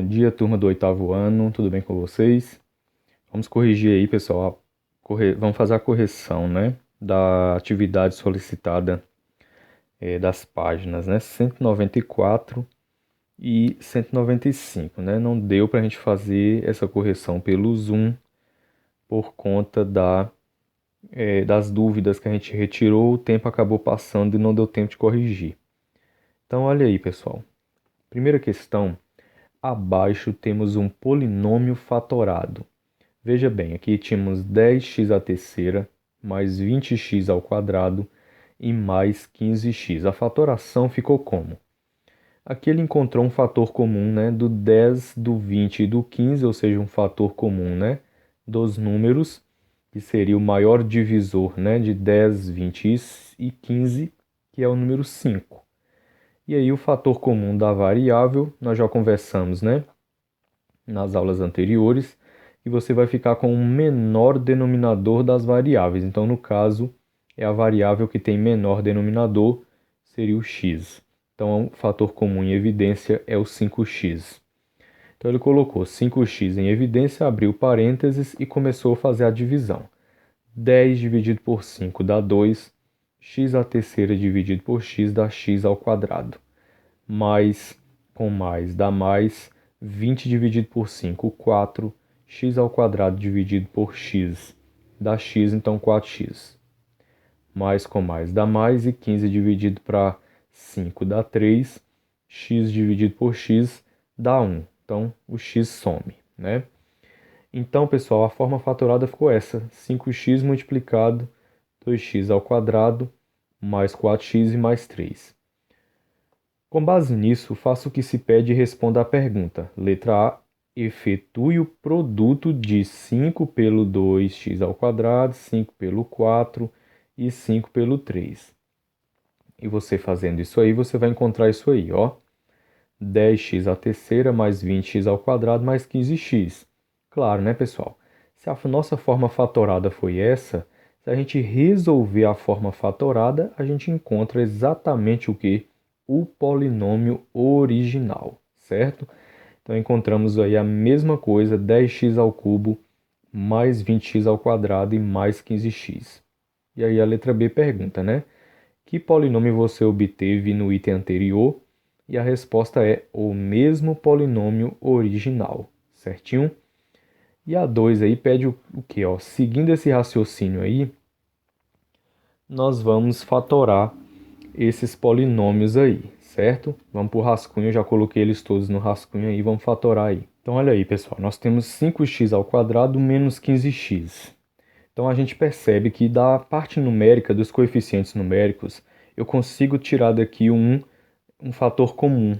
Bom dia, turma do oitavo ano, tudo bem com vocês? Vamos corrigir aí, pessoal. Vamos fazer a correção, né, da atividade solicitada das páginas, né, 194 e 195, né? Não deu para a gente fazer essa correção pelo Zoom por conta das dúvidas que a gente retirou, o tempo acabou passando e não deu tempo de corrigir. Então, olha aí, pessoal. Primeira questão, abaixo temos um polinômio fatorado. Veja bem, aqui tínhamos 10x à terceira mais 20x ao quadrado e mais 15x. A fatoração ficou como? Aqui ele encontrou um fator comum, né, do 10, do 20 e do 15, ou seja, um fator comum, né, dos números, que seria o maior divisor, né, de 10, 20 e 15, que é o número 5. E aí o fator comum da variável, nós já conversamos, né, nas aulas anteriores, e você vai ficar com o menor denominador das variáveis. Então, no caso, é a variável que tem menor denominador, seria o x. Então, o fator comum em evidência é o 5x. Então, ele colocou 5x em evidência, abriu parênteses e começou a fazer a divisão. 10 dividido por 5 dá 2, x à terceira dividido por x dá x ao quadrado. Mais com mais dá mais, 20 dividido por 5, 4, x ao quadrado dividido por x dá x, então 4x. Mais com mais dá mais, e 15 dividido para 5 dá 3, x dividido por x dá 1. Então, o x some, né? Então, pessoal, a forma fatorada ficou essa: 5x multiplicado 2x ao quadrado mais 4x e mais 3. Com base nisso, faça o que se pede e responda à pergunta. Letra A. Efetue o produto de 5 pelo 2x ao quadrado, 5 pelo 4 e 5 pelo 3. E você fazendo isso aí, você vai encontrar isso aí, ó. 10x à terceira mais 20x ao quadrado mais 15x. Claro, né, pessoal? Se a nossa forma fatorada foi essa, se a gente resolver a forma fatorada, a gente encontra exatamente o que? O polinômio original, certo? Então encontramos aí a mesma coisa, 10x ao cubo mais 20x ao quadrado e mais 15x. E aí a letra B pergunta, né? Que polinômio você obteve no item anterior? E a resposta é o mesmo polinômio original, certinho? E a 2 aí pede o quê? Ó? Seguindo esse raciocínio aí, nós vamos fatorar esses polinômios aí, certo? Vamos para o rascunho, eu já coloquei eles todos no rascunho aí, vamos fatorar aí. Então olha aí, pessoal, nós temos 5x ao quadrado menos 15x. Então a gente percebe que da parte numérica, dos coeficientes numéricos, eu consigo tirar daqui um fator comum,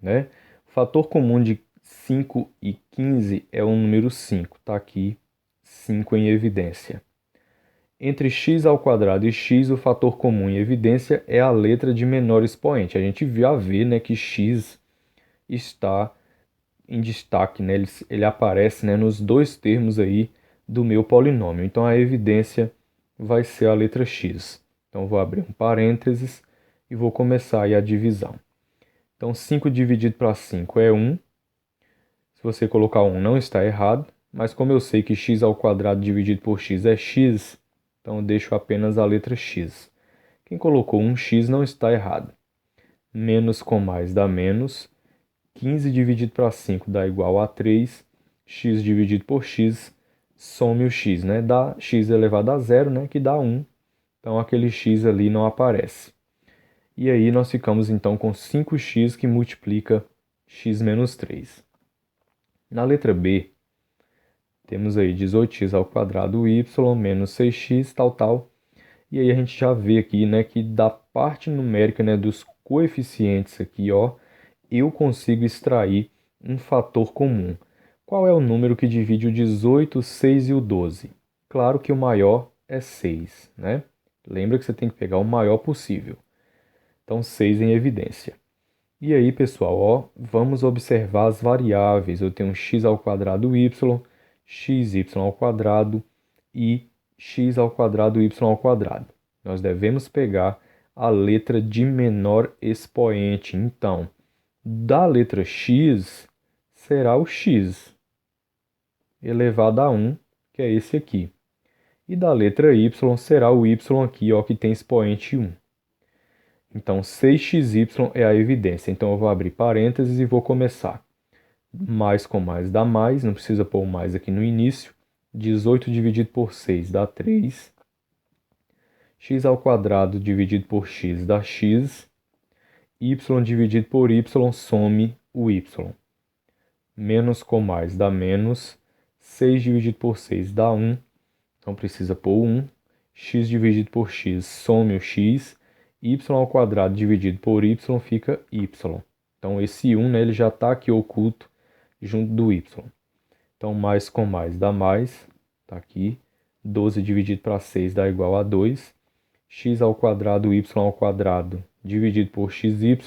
né? O fator comum de 5 e 15 é o número 5, está aqui 5 em evidência. Entre x ao quadrado e x, o fator comum em evidência é a letra de menor expoente. A gente já vê, né, que x está em destaque, né? Ele aparece, né, nos dois termos aí do meu polinômio. Então a evidência vai ser a letra x. Então vou abrir um parênteses e vou começar aí a divisão. Então 5 dividido para 5 é 1. Se você colocar 1 não está errado, mas como eu sei que x ao quadrado dividido por x é x, então eu deixo apenas a letra x. Quem colocou 1x não está errado. Menos com mais dá menos. 15 dividido para 5 dá igual a 3. X dividido por x, some o x, né? Dá x elevado a zero, né? Que dá 1. Então aquele x ali não aparece. E aí nós ficamos então com 5x que multiplica x menos 3. Na letra B, temos aí 18x ao quadrado y menos 6x, tal. E aí a gente já vê aqui, né, que da parte numérica, né, dos coeficientes aqui, ó, eu consigo extrair um fator comum. Qual é o número que divide o 18, 6 e o 12? Claro que o maior é 6, né? Lembra que você tem que pegar o maior possível. Então, 6 em evidência. E aí, pessoal, ó, vamos observar as variáveis. Eu tenho x ao quadrado y, xy ao quadrado e x ao quadrado y ao quadrado. Nós devemos pegar a letra de menor expoente. Então, da letra x, será o x elevado a 1, que é esse aqui. E da letra y será o y aqui, ó, que tem expoente 1. Então, 6xy é a evidência. Então, eu vou abrir parênteses e vou começar. Mais com mais dá mais, não precisa pôr mais aqui no início. 18 dividido por 6 dá 3. X ao quadrado dividido por x dá x. Y dividido por y, some o y. Menos com mais dá menos. 6 dividido por 6 dá 1. Então precisa pôr 1. X dividido por x, some o x. Y ao quadrado dividido por y fica y. Então esse 1, né, ele já está aqui oculto junto do y. Então mais com mais dá mais. Está aqui. 12 dividido para 6 dá igual a 2. X ao quadrado, y ao quadrado dividido por xy.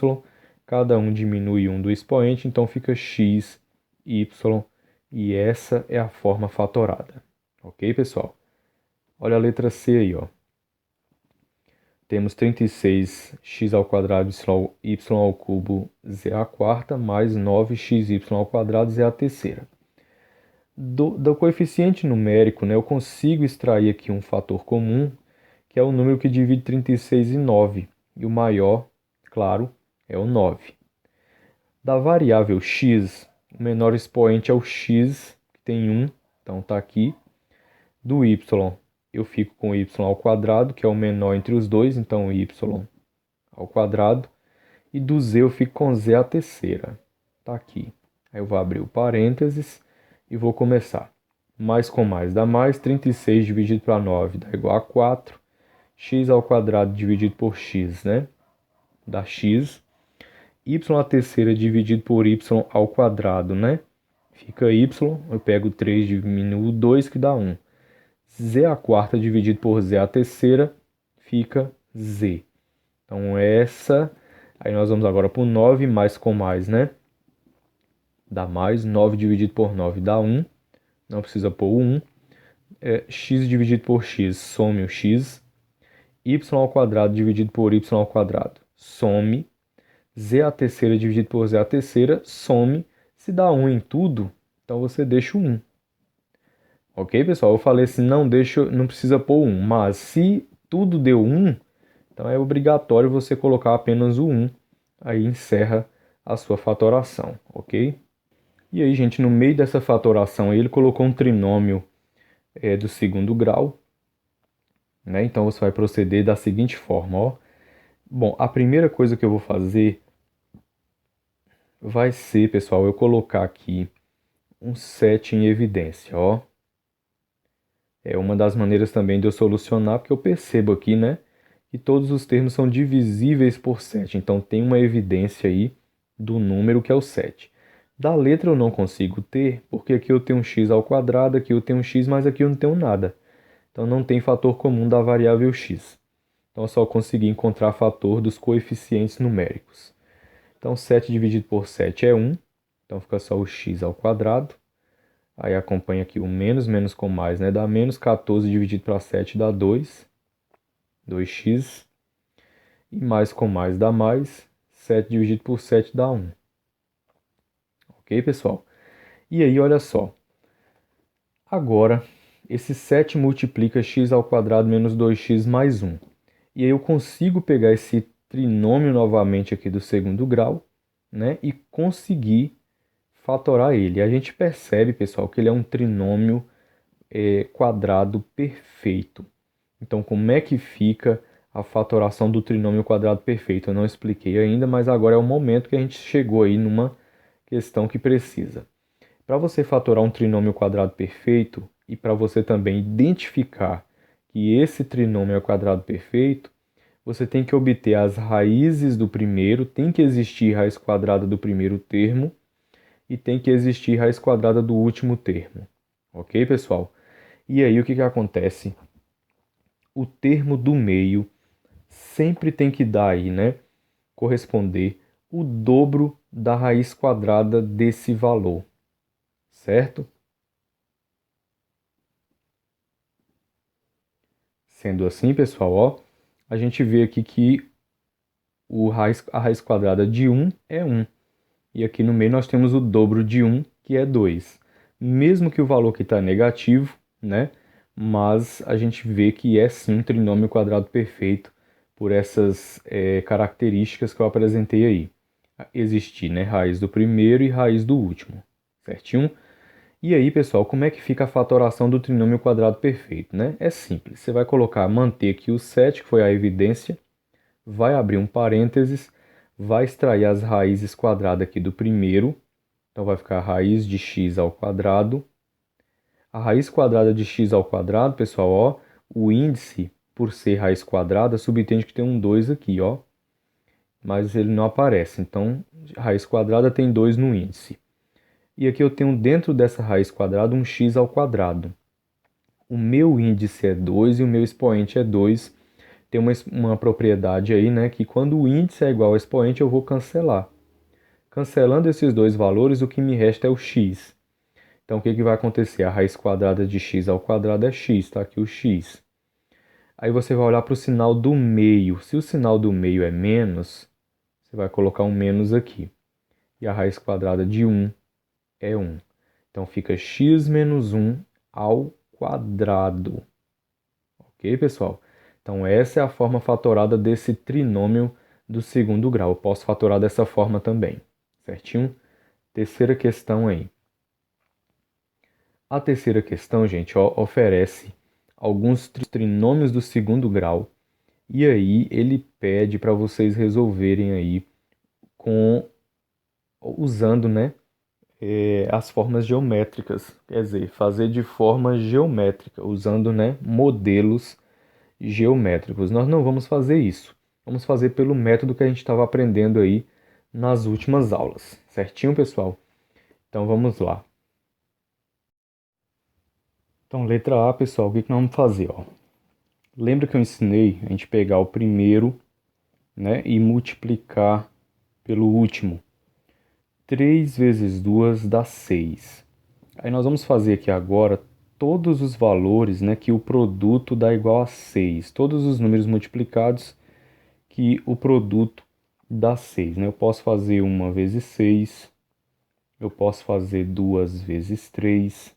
Cada um diminui um do expoente, então fica x, y. E essa é a forma fatorada. Ok, pessoal? Olha a letra C aí, ó. Temos 36x ao quadrado y ao cubo z à quarta mais 9xy ao quadrado z à terceira. Do coeficiente numérico, né, eu consigo extrair aqui um fator comum, que é o número que divide 36 em 9. E o maior, claro, é o 9. Da variável x, o menor expoente é o x, que tem 1, então está aqui. Do y, eu fico com y ao quadrado, que é o menor entre os dois, então y ao quadrado. E do z eu fico com z à terceira. Está aqui. Aí eu vou abrir o parênteses e vou começar. Mais com mais dá mais. 36 dividido para 9 dá igual a 4. X ao quadrado dividido por x, né? Dá x. Y à terceira dividido por y ao quadrado, né? Fica y. Eu pego 3, diminuo 2, que dá 1. Z à quarta dividido por z à terceira fica z. Então essa... Aí nós vamos agora para o 9, mais com mais, né? Dá mais. 9 dividido por 9 dá 1. Não precisa pôr o 1. X dividido por x, some o x. Y ao quadrado dividido por y ao quadrado, some. Z à terceira dividido por z à terceira, some. Se dá 1 em tudo, então você deixa o 1. Ok, pessoal? Eu falei assim, não precisa pôr 1. Mas se tudo deu 1, então é obrigatório você colocar apenas o 1. Aí encerra a sua fatoração, ok? E aí, gente, no meio dessa fatoração, ele colocou um trinômio do segundo grau. Né? Então você vai proceder da seguinte forma, ó. Bom, a primeira coisa que eu vou fazer vai ser, pessoal, eu colocar aqui um 7 em evidência, ó. É uma das maneiras também de eu solucionar, porque eu percebo aqui, né, que todos os termos são divisíveis por 7. Então tem uma evidência aí do número que é o 7. Da letra eu não consigo ter, porque aqui eu tenho um x ao quadrado, aqui eu tenho um x, mas aqui eu não tenho nada. Então não tem fator comum da variável x. Então eu só consegui encontrar fator dos coeficientes numéricos. Então 7 dividido por 7 é 1. Então fica só o x ao quadrado. Aí acompanha aqui o menos, menos com mais, né? Dá menos 14 dividido para 7 dá 2. 2x. E mais com mais dá mais. 7 dividido por 7 dá 1. Ok, pessoal? E aí, olha só. Agora, esse 7 multiplica x ao quadrado menos 2x mais 1. E aí eu consigo pegar esse trinômio novamente aqui do segundo grau, né? E conseguir fatorar ele. A gente percebe, pessoal, que ele é um trinômio quadrado perfeito. Então, como é que fica a fatoração do trinômio quadrado perfeito? Eu não expliquei ainda, mas agora é o momento que a gente chegou aí numa questão que precisa. Para você fatorar um trinômio quadrado perfeito e para você também identificar que esse trinômio é quadrado perfeito, você tem que obter as raízes do primeiro, tem que existir raiz quadrada do primeiro termo e tem que existir raiz quadrada do último termo. Ok, pessoal? E aí o que acontece? O termo do meio sempre tem que dar aí, né? Corresponder o dobro da raiz quadrada desse valor, certo? Sendo assim, pessoal, ó, a gente vê aqui que a raiz quadrada de 1 é 1. E aqui no meio nós temos o dobro de 1, que é 2. Mesmo que o valor aqui está negativo, né? Mas a gente vê que é sim um trinômio quadrado perfeito por essas características que eu apresentei aí. Existir, né, raiz do primeiro e raiz do último, certinho? E aí, pessoal, como é que fica a fatoração do trinômio quadrado perfeito, né? É simples, você vai colocar, manter aqui o 7, que foi a evidência, vai abrir um parênteses, vai extrair as raízes quadradas aqui do primeiro, então vai ficar a raiz de x ao quadrado. A raiz quadrada de x ao quadrado, pessoal, ó, o índice, por ser raiz quadrada, subentende que tem um 2 aqui, ó, mas ele não aparece, então raiz quadrada tem 2 no índice. E aqui eu tenho dentro dessa raiz quadrada um x ao quadrado. O meu índice é 2 e o meu expoente é 2. Tem uma propriedade aí, né, que quando o índice é igual ao expoente, eu vou cancelar. Cancelando esses dois valores, o que me resta é o x. Então, o que vai acontecer? A raiz quadrada de x ao quadrado é x, tá aqui o x. Aí você vai olhar para o sinal do meio. Se o sinal do meio é menos, você vai colocar um menos aqui. E a raiz quadrada de 1 é 1. Então, fica x menos 1 ao quadrado. Ok, pessoal? Então, essa é a forma fatorada desse trinômio do segundo grau. Eu posso fatorar dessa forma também, certinho? Terceira questão aí. A terceira questão, gente, ó, oferece alguns trinômios do segundo grau. E aí ele pede para vocês resolverem aí usando, né, as formas geométricas. Quer dizer, fazer de forma geométrica, usando, né, modelos geométricos. Nós não vamos fazer isso. Vamos fazer pelo método que a gente estava aprendendo aí nas últimas aulas. Certinho, pessoal? Então vamos lá. Então, letra A, pessoal, o que nós vamos fazer? Ó? Lembra que eu ensinei a gente pegar o primeiro, né, e multiplicar pelo último. 3 vezes 2 dá 6. Aí nós vamos fazer aqui agora todos os valores, né, que o produto dá igual a 6. Todos os números multiplicados que o produto dá 6, né? Eu posso fazer 1 vezes 6, eu posso fazer 2 vezes 3,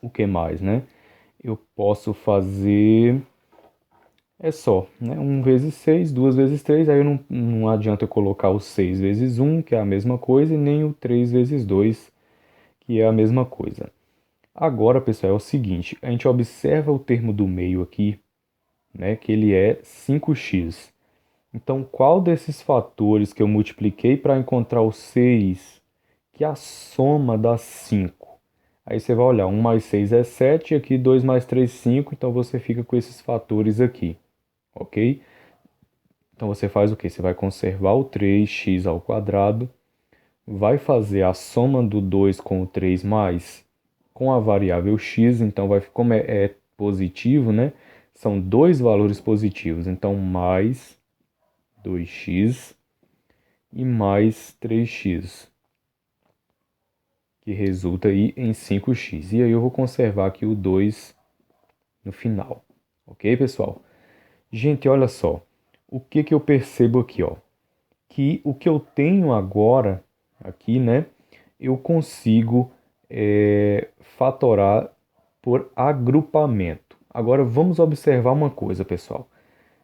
o que mais, né? Eu posso fazer, é só, né? 1 vezes 6, 2 vezes 3, aí não adianta eu colocar o 6 vezes 1, que é a mesma coisa, e nem o 3 vezes 2, que é a mesma coisa. Agora, pessoal, é o seguinte, a gente observa o termo do meio aqui, né? Que ele é 5x. Então, qual desses fatores que eu multipliquei para encontrar o 6, que a soma dá 5? Aí você vai olhar, 1 mais 6 é 7, aqui 2 mais 3, 5, então você fica com esses fatores aqui, ok? Então você faz o quê? Você vai conservar o 3x ao quadrado, vai fazer a soma do 2 com o 3 mais com a variável x, então vai, como é positivo, né? São dois valores positivos, então mais 2x e mais 3x, que resulta aí em 5x. E aí eu vou conservar aqui o 2 no final. Ok, pessoal? Gente, olha só. O que que eu percebo aqui, ó? Que o que eu tenho agora aqui, né? Eu consigo fatorar por agrupamento. Agora vamos observar uma coisa, pessoal.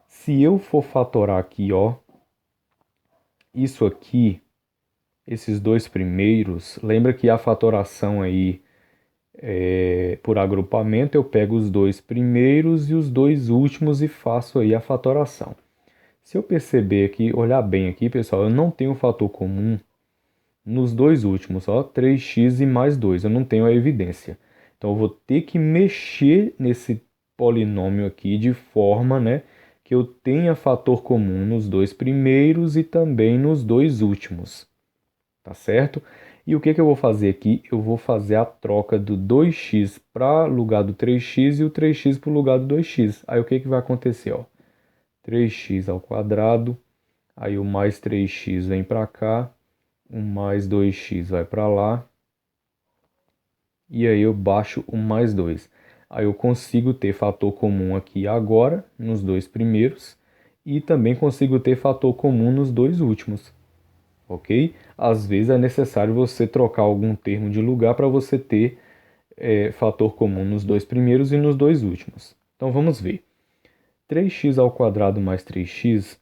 Se eu for fatorar aqui, ó, isso aqui, esses dois primeiros, lembra que a fatoração aí por agrupamento, eu pego os dois primeiros e os dois últimos e faço aí a fatoração. Se eu perceber aqui, olhar bem aqui, pessoal, eu não tenho fator comum nos dois últimos, ó, 3x e mais 2, eu não tenho a evidência. Então eu vou ter que mexer nesse polinômio aqui de forma, né, que eu tenha fator comum nos dois primeiros e também nos dois últimos. Tá certo? E o que que eu vou fazer aqui? Eu vou fazer a troca do 2x para o lugar do 3x e o 3x para o lugar do 2x. Aí o que que vai acontecer? Ó? 3x ao quadrado, aí o mais 3x vem para cá, o mais 2x vai para lá, e aí eu baixo o mais 2. Aí eu consigo ter fator comum aqui agora, nos dois primeiros, e também consigo ter fator comum nos dois últimos. ok? Às vezes é necessário você trocar algum termo de lugar para você ter fator comum nos dois primeiros e nos dois últimos. Então vamos ver. 3x² mais 3x,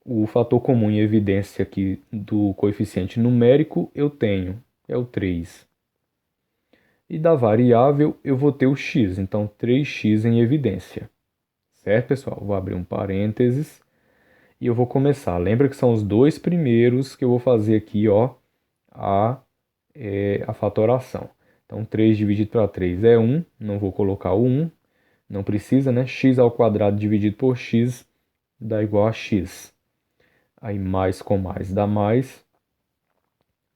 o fator comum em evidência aqui do coeficiente numérico eu tenho, é o 3. E da variável eu vou ter o x, então 3x em evidência. Certo, pessoal? Vou abrir um parênteses e eu vou começar. Lembra que são os dois primeiros que eu vou fazer aqui, ó, a fatoração. Então 3 dividido para 3 é 1, não vou colocar o 1, não precisa, né? X² dividido por x dá igual a x. Aí mais com mais dá mais.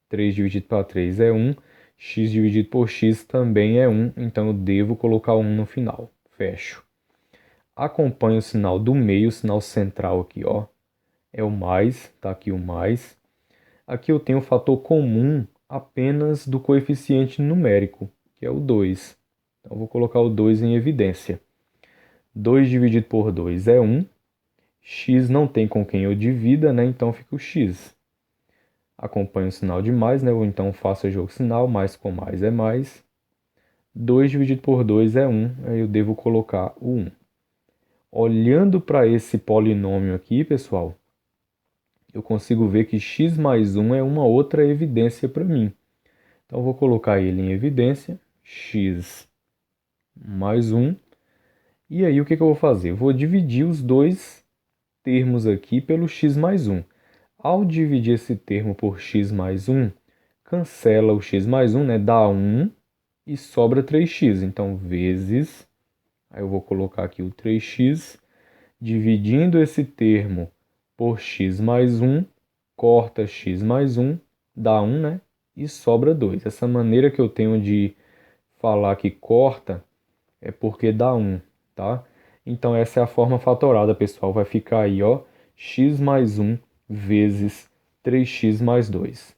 3 dividido para 3 é 1. X dividido por x também é 1. Então eu devo colocar 1 no final. Fecho. Acompanho o sinal do meio, o sinal central aqui, ó. É o mais, tá aqui o mais. Aqui eu tenho o fator comum apenas do coeficiente numérico, que é o 2. Então eu vou colocar o 2 em evidência. 2 dividido por 2 é 1. X não tem com quem eu divida, né? Então fica o x. Acompanho o sinal de mais, né? Ou então faço o jogo sinal, mais com mais é mais. 2 dividido por 2 é 1, aí eu devo colocar o 1. Olhando para esse polinômio aqui, pessoal, eu consigo ver que x mais 1 é uma outra evidência para mim. Então eu vou colocar ele em evidência, x mais 1. E aí o que eu vou fazer? Eu vou dividir os dois termos aqui pelo x mais 1. Ao dividir esse termo por x mais 1, cancela o x mais 1, né? Dá 1 e sobra 3x. Então, vezes, aí eu vou colocar aqui o 3x, dividindo esse termo por x mais 1, corta x mais 1, dá 1, né? E sobra 2. Essa maneira que eu tenho de falar que corta é porque dá 1, tá? Então essa é a forma fatorada, pessoal. Vai ficar aí, ó, x mais 1 vezes 3x mais 2.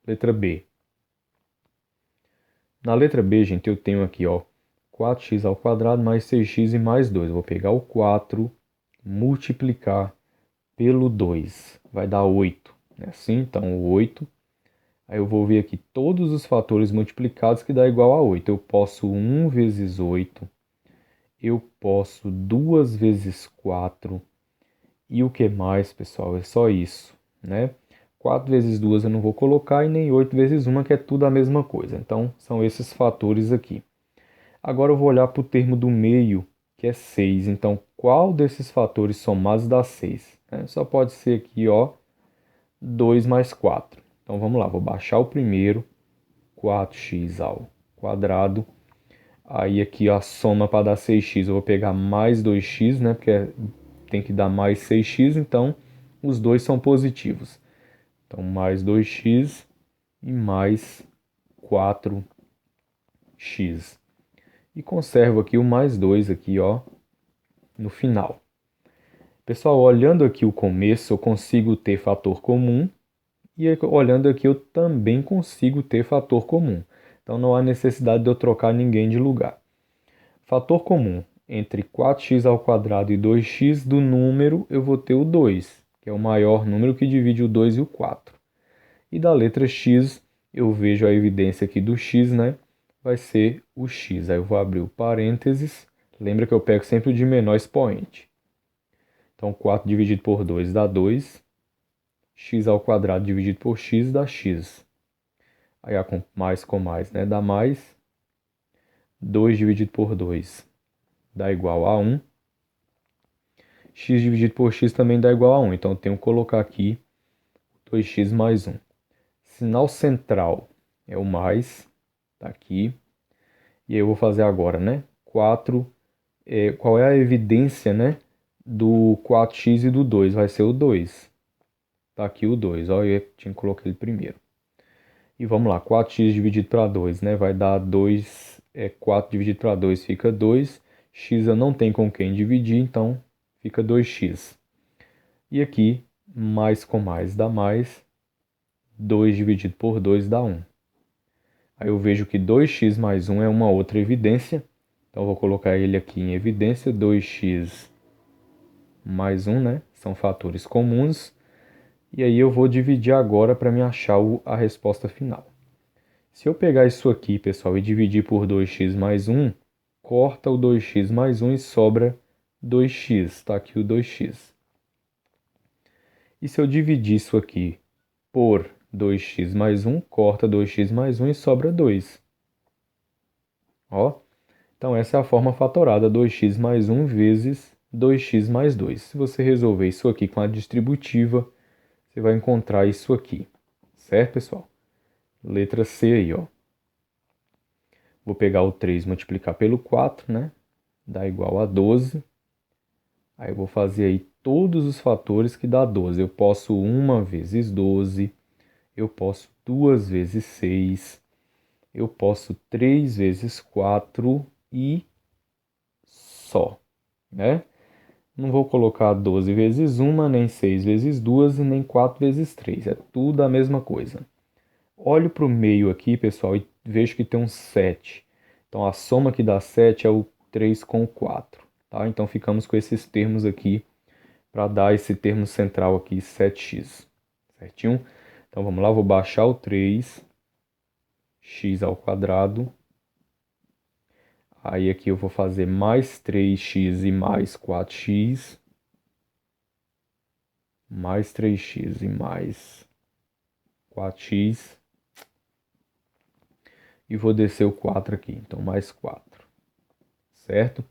Letra B. Na letra B, gente, eu tenho aqui, ó, 4x² mais 6x e mais 2. Eu vou pegar o 4, multiplicar pelo 2. Vai dar 8. É assim? Então, o 8. Aí eu vou ver aqui todos os fatores multiplicados que dá igual a 8. Eu posso 1 vezes 8. Eu posso 2 vezes 4. E o que mais, pessoal? É só isso, né? 4 vezes 2 eu não vou colocar e nem 8 vezes 1, que é tudo a mesma coisa. Então, são esses fatores aqui. Agora eu vou olhar para o termo do meio, que é 6. Então, qual desses fatores somados dá 6? Só pode ser aqui, ó, 2 mais 4. Então, vamos lá. Vou baixar o primeiro, 4x ao quadrado. Aí aqui a soma para dar 6x, eu vou pegar mais 2x, né? Porque tem que dar mais 6x, então os dois são positivos. Então mais 2x e mais 4x. E conservo aqui o mais 2 aqui, ó, no final. Pessoal, olhando aqui o começo, eu consigo ter fator comum. E olhando aqui, eu também consigo ter fator comum. Então não há necessidade de eu trocar ninguém de lugar. Fator comum entre 4x² e 2x do número, eu vou ter o 2, que é o maior número que divide o 2 e o 4. E da letra x, eu vejo a evidência aqui do x, né? Vai ser o x. Aí eu vou abrir o parênteses. Lembra que eu pego sempre o de menor expoente. Então, 4 dividido por 2 dá 2. X² dividido por x dá x. Aí, mais com mais, né? Dá mais. 2 dividido por 2 dá igual a 1. X dividido por x também dá igual a 1. Então, eu tenho que colocar aqui 2x mais 1. Sinal central é o mais. Tá aqui. E aí eu vou fazer agora, né? 4. Qual é a evidência, né? Do 4x e do 2? Vai ser o 2. Tá aqui o 2. Ó, eu tinha que colocar ele primeiro. E vamos lá. 4x dividido para 2, né? Vai dar 2. 4 dividido para 2 fica 2. X eu não tenho com quem dividir, então fica 2x. E aqui, mais com mais dá mais. 2 dividido por 2 dá 1. Aí eu vejo que 2x mais 1 é uma outra evidência. Então eu vou colocar ele aqui em evidência. 2x mais 1, né? São fatores comuns. E aí eu vou dividir agora para me achar a resposta final. Se eu pegar isso aqui, pessoal, e dividir por 2x mais 1, corta o 2x mais 1 e sobra 2x. Está aqui o 2x. E se eu dividir isso aqui por 2x mais 1, corta 2x mais 1 e sobra 2. Ó, então essa é a forma fatorada 2x mais 1 vezes 2x mais 2. Se você resolver isso aqui com a distributiva, você vai encontrar isso aqui. Certo, pessoal? Letra C aí, ó. Vou pegar o 3 e multiplicar pelo 4, né? Dá igual a 12. Aí eu vou fazer aí todos os fatores que dá 12. Eu posso 1 vezes 12, eu posso 2 vezes 6, eu posso 3 vezes 4 e só, né? Não vou colocar 12 vezes 1, nem 6 vezes 2 e nem 4 vezes 3. É tudo a mesma coisa. Olho para o meio aqui, pessoal, e vejo que tem um 7. Então, a soma que dá 7 é o 3 com o 4. Tá? Então, ficamos com esses termos aqui para dar esse termo central aqui, 7x. Certinho? Então, vamos lá, vou baixar o 3, x ao quadrado. Aí aqui eu vou fazer mais 3x e mais 4x. Mais 3x e mais 4x. E vou descer o 4 aqui, então mais 4. Certo?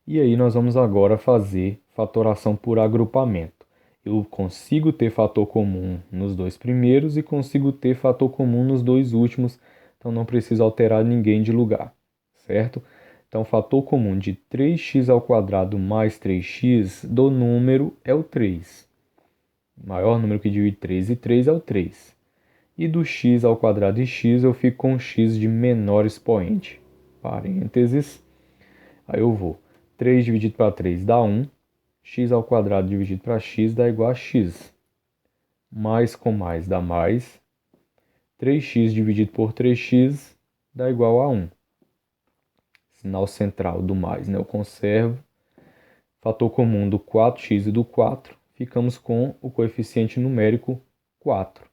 E aí nós vamos agora fazer fatoração por agrupamento. Eu consigo ter fator comum nos dois primeiros e consigo ter fator comum nos dois últimos, então não preciso alterar ninguém de lugar, certo? Então, fator comum de 3x ao quadrado mais 3x do número é o 3. O maior número que divide 3 e 3 é o 3. E do x ao quadrado e x eu fico com x de menor expoente. Parênteses. Aí eu vou. 3 dividido para 3 dá 1. X ao quadrado dividido para x dá igual a x. Mais com mais dá mais. 3x dividido por 3x dá igual a 1. Sinal central do mais, né? Eu conservo. Fator comum do 4x e do 4. Ficamos com o coeficiente numérico 4.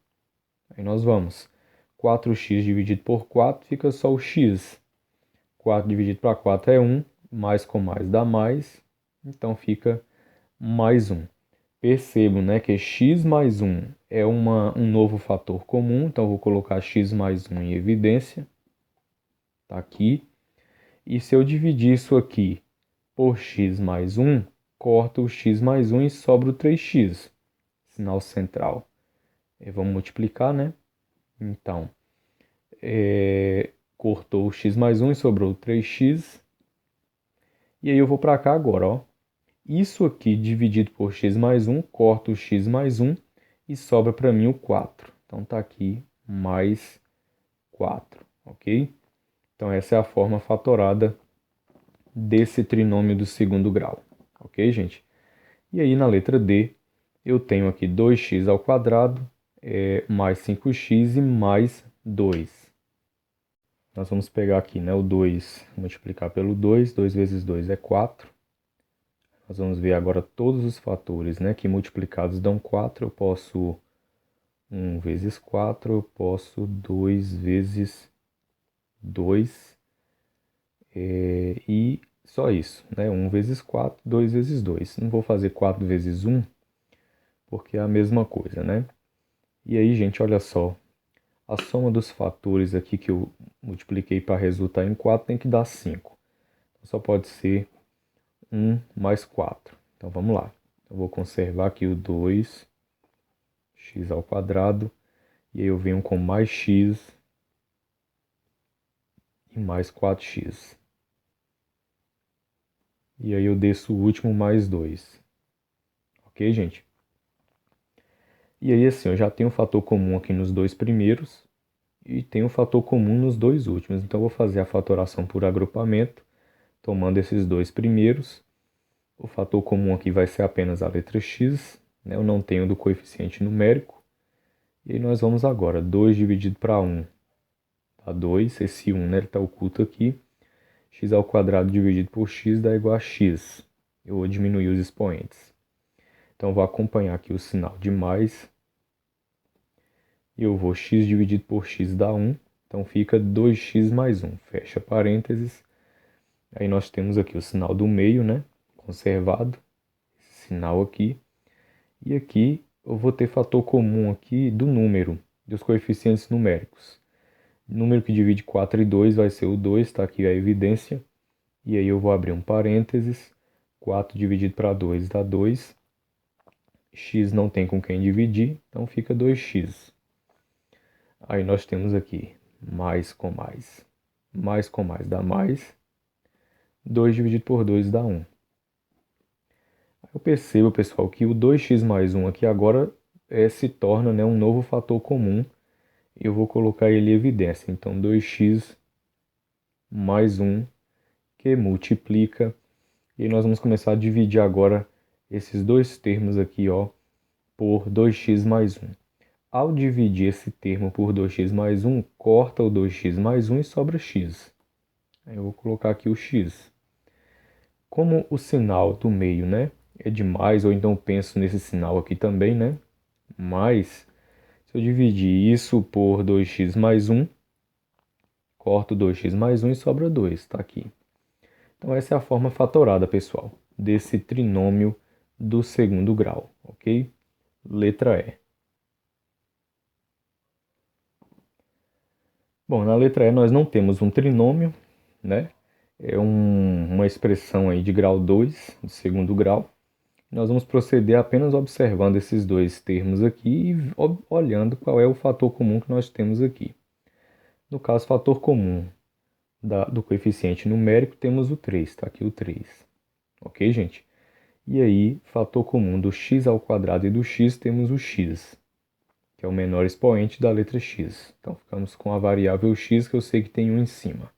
Aí nós vamos. 4x dividido por 4 fica só o x. 4 dividido para 4 é 1. Mais com mais dá mais. Então fica mais 1. Percebo, né, que x mais 1 é um novo fator comum. Então vou colocar x mais 1 em evidência. Está aqui. E se eu dividir isso aqui por x mais 1, corto o x mais 1 e sobra o 3x. Sinal central. Vamos multiplicar, né? Então, cortou o x mais 1 e sobrou 3x. E aí eu vou para cá agora, ó. Isso aqui dividido por x mais 1, corto o x mais 1 e sobra para mim o 4. Então tá aqui mais 4, ok? Então essa é a forma fatorada desse trinômio do segundo grau, ok, gente? E aí na letra D eu tenho aqui 2x ao quadrado mais 5x e mais 2. Nós vamos pegar aqui, né, o 2, multiplicar pelo 2. 2 vezes 2 é 4. Nós vamos ver agora todos os fatores, né, que multiplicados dão 4. Eu posso 1 vezes 4, eu posso 2 vezes 2, e só isso, né, 1 vezes 4, 2 vezes 2. Não vou fazer 4 vezes 1, porque é a mesma coisa, né? E aí, gente, olha só. A soma dos fatores aqui que eu multipliquei para resultar em 4 tem que dar 5. Então, só pode ser 1 mais 4. Então vamos lá. Eu vou conservar aqui o 2x ao quadrado. E aí eu venho com mais x e mais 4x. E aí eu desço o último mais 2. Ok, gente? E aí assim, eu já tenho um fator comum aqui nos dois primeiros. E tenho um fator comum nos dois últimos. Então eu vou fazer a fatoração por agrupamento, tomando esses dois primeiros. O fator comum aqui vai ser apenas a letra x, né? Eu não tenho do coeficiente numérico. E aí nós vamos agora, 2 dividido para 1 dá 2, esse 1, né, ele está oculto aqui. X ao quadrado dividido por x dá igual a x. Eu vou diminuir os expoentes. Então vou acompanhar aqui o sinal de mais E eu vou x dividido por x dá 1. Então fica 2x mais 1. Fecha parênteses. Aí nós temos aqui o sinal do meio, né? Conservado. Esse sinal aqui. E aqui eu vou ter fator comum aqui do número, dos coeficientes numéricos. Número que divide 4 e 2 vai ser o 2, está aqui a evidência. E aí eu vou abrir um parênteses. 4 dividido para 2 dá 2. X não tem com quem dividir, então fica 2x. Aí nós temos aqui mais com mais. Mais com mais dá mais. 2 dividido por 2 dá 1. Eu percebo, pessoal, que o 2x mais 1 aqui agora se torna, né, um novo fator comum. Eu vou colocar ele em evidência. Então, 2x mais 1 que multiplica. E nós vamos começar a dividir agora esses dois termos aqui, ó, por 2x mais 1. Ao dividir esse termo por 2x mais 1, corta o 2x mais 1 e sobra x. Eu vou colocar aqui o x. Como o sinal do meio, né, é de mais, ou então penso nesse sinal aqui também, né, mais, se eu dividir isso por 2x mais 1, corto 2x mais 1 e sobra 2, está aqui. Então essa é a forma fatorada, pessoal, desse trinômio do segundo grau, ok? Letra E. Bom, na letra E nós não temos um trinômio, né? É uma expressão aí de grau 2, de segundo grau. Nós vamos proceder apenas observando esses dois termos aqui e olhando qual é o fator comum que nós temos aqui. No caso, fator comum do coeficiente numérico, temos o 3, está aqui o 3. Ok, gente? E aí, fator comum do x ao quadrado e do x, temos o x, que é o menor expoente da letra x. Então, ficamos com a variável x, que eu sei que tem 1 em cima.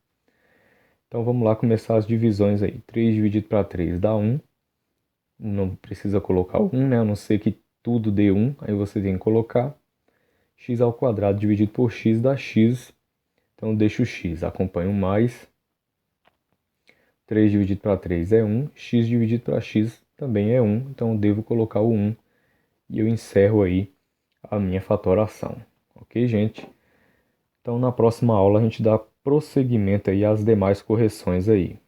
Então, vamos lá começar as divisões aí. 3 dividido para 3 dá 1. Não precisa colocar o 1, né? A não ser que tudo dê 1. Aí você tem que colocar x ao quadrado dividido por x dá x. Então, deixo o x. Acompanho mais. 3 dividido para 3 é 1. X dividido para x também é 1. Então, eu devo colocar o 1. E eu encerro aí a minha fatoração. Ok, gente? Então, na próxima aula, a gente dá prosseguimento aí às demais correções aí.